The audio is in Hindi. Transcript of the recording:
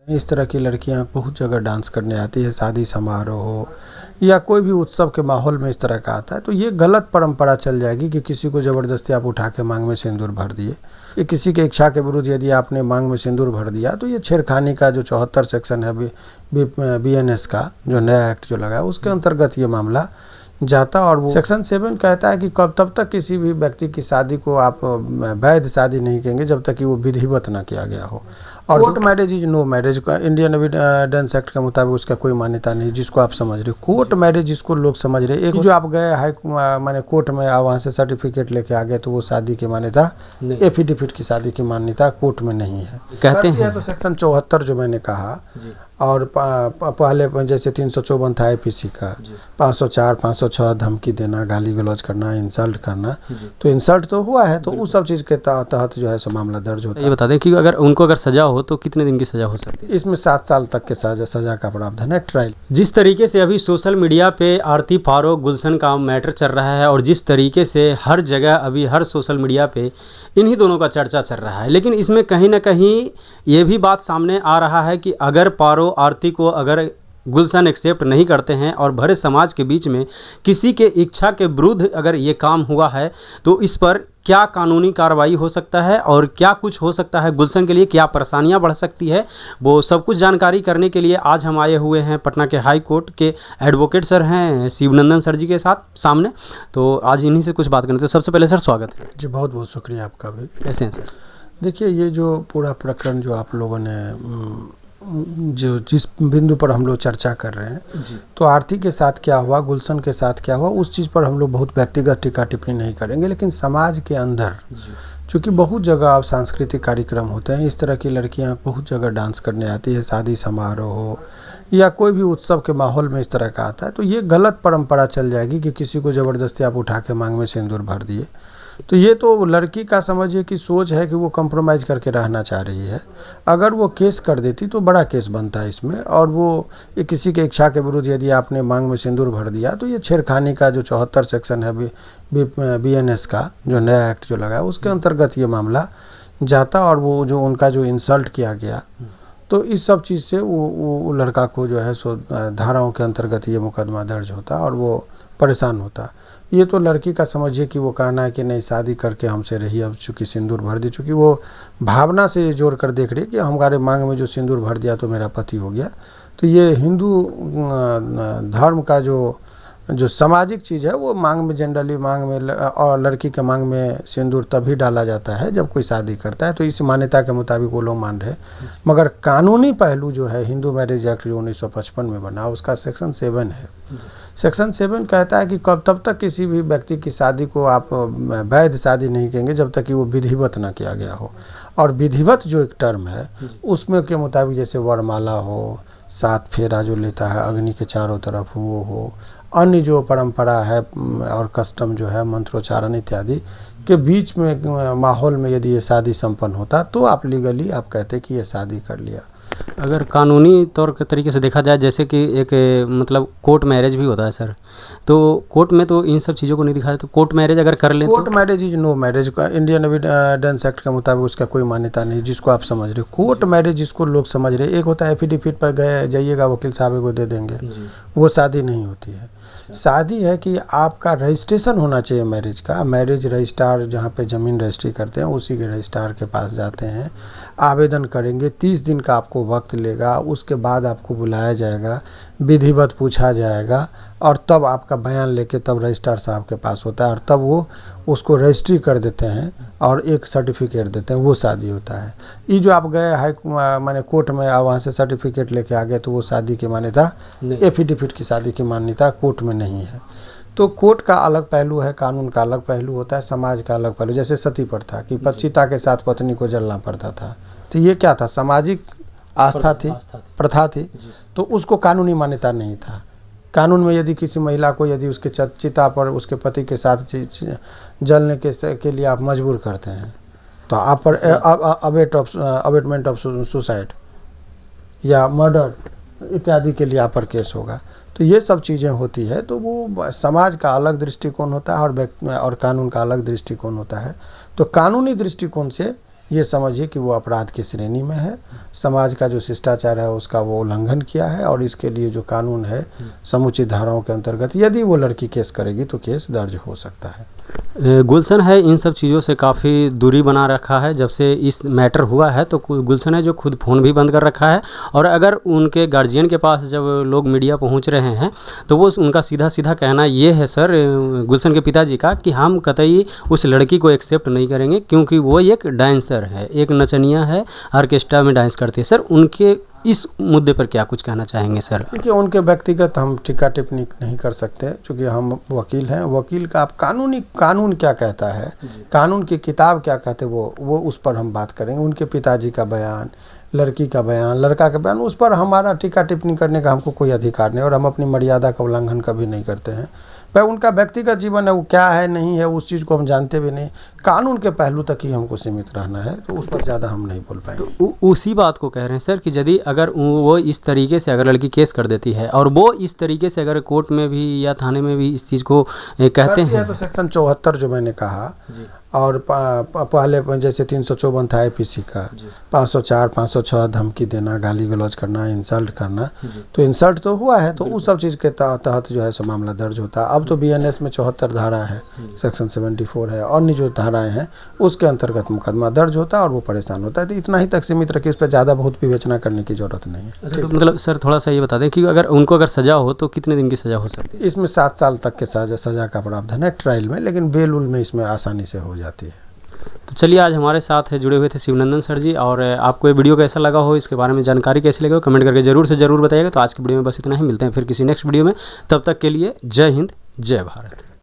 इस तरह की लड़कियां बहुत जगह डांस करने आती है, शादी समारोह हो या कोई भी उत्सव के माहौल में इस तरह का आता है तो ये गलत परंपरा चल जाएगी कि किसी को ज़बरदस्ती आप उठा के मांग में सिंदूर भर दिए। ये किसी के इच्छा के विरुद्ध यदि आपने मांग में सिंदूर भर दिया तो ये छेड़खानी का जो 74 सेक्शन है BNS का जो नया एक्ट जो लगा है उसके अंतर्गत ये मामला जाता। और वो सेक्शन 7 कहता है कि कब तब तक किसी भी व्यक्ति की शादी को आप वैध शादी नहीं कहेंगे जब तक कि वो विधिवत न किया गया हो। और court marriage is no marriage का इंडियन एविडेंस एक्ट के मुताबिक उसका कोई मान्यता नहीं, जिसको आप समझ रहे हो कोर्ट मैरिज जिसको लोग समझ रहे हैं। एक जो आप गए हाई माने कोर्ट में आप वहाँ से सर्टिफिकेट लेके आ गए तो वो शादी की मान्यता एफिडेविट की शादी की मान्यता कोर्ट में नहीं है कहते हैं। तो सेक्शन 74 जो मैंने कहा और पहले जैसे 354 था IPC का 504 506 धमकी देना, गाली गलौज करना, इंसल्ट करना, तो इंसल्ट तो हुआ है तो उस सब चीज़ के तहत जो है सो मामला दर्ज होता है। ये बता दें कि अगर उनको अगर सजा हो तो कितने दिन की सजा हो सकती है? इसमें 7 साल तक के सजा का प्रावधान है ट्रायल। जिस तरीके से अभी सोशल मीडिया पे आरती फारूक गुलशन का मैटर चल रहा है और जिस तरीके से हर जगह अभी हर सोशल मीडिया पे इन्हीं दोनों का चर्चा चल रहा है, लेकिन इसमें कहीं ना कहीं ये भी बात सामने आ रहा है कि अगर पारो आरती को अगर गुलशन एक्सेप्ट नहीं करते हैं और भरे समाज के बीच में किसी के इच्छा के विरुद्ध अगर ये काम हुआ है तो इस पर क्या कानूनी कार्रवाई हो सकता है और क्या कुछ हो सकता है, गुलशन के लिए क्या परेशानियां बढ़ सकती है, वो सब कुछ जानकारी करने के लिए आज हम आए हुए हैं पटना के हाई कोर्ट के एडवोकेट सर हैं शिवनंदन सर जी के साथ सामने। तो आज इन्हीं से कुछ बात करते हैं। सबसे पहले सर स्वागत है जी। बहुत बहुत शुक्रिया आपका भी। कैसे हैं सर? देखिए ये जो पूरा प्रकरण जो आप लोगों ने जो जिस बिंदु पर हम लोग चर्चा कर रहे हैं तो आरती के साथ क्या हुआ, गुलशन के साथ क्या हुआ, उस चीज़ पर हम लोग बहुत व्यक्तिगत टीका टिप्पणी नहीं करेंगे। लेकिन समाज के अंदर चूँकि बहुत जगह आप सांस्कृतिक कार्यक्रम होते हैं, इस तरह की लड़कियां बहुत जगह डांस करने आती है, शादी समारोह हो या कोई भी उत्सव के माहौल में इस तरह का आता है तो ये गलत परंपरा चल जाएगी कि किसी को ज़बरदस्ती आप उठा के मांग में सिंदूर भर दिए। तो ये तो लड़की का समझिए कि सोच है कि वो कंप्रोमाइज़ करके रहना चाह रही है। अगर वो केस कर देती तो बड़ा केस बनता है इसमें, और वो ये किसी के इच्छा के विरुद्ध यदि आपने मांग में सिंदूर भर दिया तो ये छेड़खानी का जो 74 सेक्शन है BNS का जो नया एक्ट जो लगा है उसके अंतर्गत ये मामला जाता। और वो जो उनका जो इंसल्ट किया गया तो इस सब चीज़ से वो लड़का को जो है सो धाराओं के अंतर्गत ये मुकदमा दर्ज होता और वो परेशान होता। ये तो लड़की का समझिए कि वो कहना है कि नहीं शादी करके हमसे रही, अब चूँकि सिंदूर भर दी, चूँकि वो भावना से ये जोड़ कर देख रही है कि हमारे मांग में जो सिंदूर भर दिया तो मेरा पति हो गया। तो ये हिंदू धर्म का जो सामाजिक चीज़ है वो मांग में जनरली मांग में और लड़की के मांग में सिंदूर तभी डाला जाता है जब कोई शादी करता है। तो इस मान्यता के मुताबिक वो लोग मान रहे हैं। मगर कानूनी पहलू जो है हिंदू मैरिज एक्ट जो 1955 में बना उसका सेक्शन 7 है। सेक्शन 7 कहता है कि कब तब तक किसी भी व्यक्ति की शादी को आप वैध शादी नहीं कहेंगे जब तक कि वो विधिवत न किया गया हो। और विधिवत जो एक टर्म है उसमें के मुताबिक जैसे वरमाला हो, 7 फेरा जो लेता है अग्नि के चारों तरफ वो हो, अन्य जो परंपरा है और कस्टम जो है मंत्रोच्चारण इत्यादि के बीच में माहौल में यदि ये शादी संपन्न होता तो आप लीगली आप कहते कि ये शादी कर लिया। अगर कानूनी तौर के तरीके से देखा जाए जैसे कि एक मतलब कोर्ट मैरिज भी होता है सर, तो कोर्ट में तो इन सब चीज़ों को नहीं दिखाया, तो कोर्ट मैरिज अगर कर लें court marriage is no marriage का इंडियन एविडेंस एक्ट के मुताबिक उसका कोई मान्यता नहीं, जिसको आप समझ रहे हो कोर्ट मैरिज जिसको लोग समझ रहे हैं। एक होता है एफिडेविट पर गए जाइएगा वकील साहब को दे देंगे, वो शादी नहीं होती है। शादी है कि आपका रजिस्ट्रेशन होना चाहिए मैरिज का। मैरिज रजिस्ट्रार जहाँ पे ज़मीन रजिस्ट्री करते हैं उसी के रजिस्ट्रार के पास जाते हैं, आवेदन करेंगे, 30 दिन का आपको वक्त लेगा, उसके बाद आपको बुलाया जाएगा, विधिवत पूछा जाएगा और तब आपका बयान लेके तब रजिस्ट्रार साहब के पास होता है और तब वो उसको रजिस्ट्री कर देते हैं और एक सर्टिफिकेट देते हैं, वो शादी होता है। ये जो आप गए हाई माने कोर्ट में और वहाँ से सर्टिफिकेट लेके आ गए तो वो शादी की मान्यता एफिडेविट की शादी की मान्यता कोर्ट में नहीं है। तो कोर्ट का अलग पहलू है, कानून का अलग पहलू होता है, समाज का अलग पहलू। जैसे सती प्रथा कि पतिता के साथ पत्नी को जलना पड़ता था, तो ये क्या था, सामाजिक आस्था थी, प्रथा थी, तो उसको कानूनी मान्यता नहीं था। कानून में यदि किसी महिला को यदि उसके चिता पर उसके पति के साथ जलने के लिए आप मजबूर करते हैं तो आप पर अबेटमेंट ऑफ सुसाइड या मर्डर इत्यादि के लिए आप पर केस होगा। तो ये सब चीज़ें होती है। तो वो समाज का अलग दृष्टिकोण होता है और कानून का अलग दृष्टिकोण होता है। तो कानूनी दृष्टिकोण से ये समझिए कि वो अपराध की श्रेणी में है। समाज का जो शिष्टाचार है उसका वो उल्लंघन किया है, और इसके लिए जो कानून है समुचित धाराओं के अंतर्गत यदि वो लड़की केस करेगी तो केस दर्ज हो सकता है। गुलशन है इन सब चीज़ों से काफ़ी दूरी बना रखा है। जब से इस मैटर हुआ है तो गुलशन है जो खुद फ़ोन भी बंद कर रखा है, और अगर उनके गार्जियन के पास जब लोग मीडिया पहुंच रहे हैं तो वो उनका सीधा सीधा कहना ये है सर गुलशन के पिताजी का कि हम कतई उस लड़की को एक्सेप्ट नहीं करेंगे क्योंकि वो एक डांसर है, एक नचनिया है, ऑर्केस्ट्रा में डांस करती है। सर उनके इस मुद्दे पर क्या कुछ कहना चाहेंगे सर? देखिए उनके व्यक्तिगत हम टीका टिप्पणी नहीं कर सकते क्योंकि हम वकील हैं। वकील का आप कानून क्या कहता है, कानून की किताब क्या कहते हैं वो उस पर हम बात करेंगे। उनके पिताजी का बयान, लड़की का बयान, लड़का का बयान, उस पर हमारा टीका टिप्पणी करने का हमको कोई अधिकार नहीं, और हम अपनी मर्यादा का उल्लंघन कभी नहीं करते हैं। वह उनका व्यक्तिगत जीवन है, वो क्या है नहीं है उस चीज़ को हम जानते भी नहीं। कानून के पहलू तक ही हमको सीमित रहना है, तो उस पर ज़्यादा हम नहीं बोल पाएंगे। तो उसी बात को कह रहे हैं सर कि यदि अगर वो इस तरीके से अगर लड़की केस कर देती है और वो इस तरीके से अगर कोर्ट में भी या थाने में भी इस चीज़ को कहते हैं तो सेक्शन 74 जो मैंने कहा, और पहले जैसे 354 था आईपीसी का, 504, 506 धमकी देना, गाली गलौज करना, इंसल्ट करना, तो इंसल्ट तो हुआ है, तो उस सब चीज़ के तहत जो है सो मामला दर्ज होता है। अब तो बीएनएस में 74 धारा है, सेक्शन 74 है, और अन्य जो धाराएं हैं उसके अंतर्गत मुकदमा दर्ज होता है और वो परेशान होता है। तो इतना ही तक सीमित रखिए, उस पर ज़्यादा बहुत विवेचना करने की जरूरत नहीं है। अच्छा, तो मतलब सर थोड़ा सा ये बता दें कि अगर उनको अगर सज़ा हो तो कितने दिन की सज़ा हो सकती है? इसमें 7 साल तक के सज़ा का प्रावधान है ट्रायल में, लेकिन बेल उल में इसमें आसानी से हो जाती है। तो चलिए, आज हमारे साथ जुड़े हुए थे शिवनंदन सर जी, और आपको ये वीडियो कैसा लगा हो, इसके बारे में जानकारी कैसी लगी हो, कमेंट करके ज़रूर से ज़रूर बताइएगा। तो आज की वीडियो में बस इतना ही, मिलते हैं फिर किसी नेक्स्ट वीडियो में। तब तक के लिए जय हिंद, जय भारत।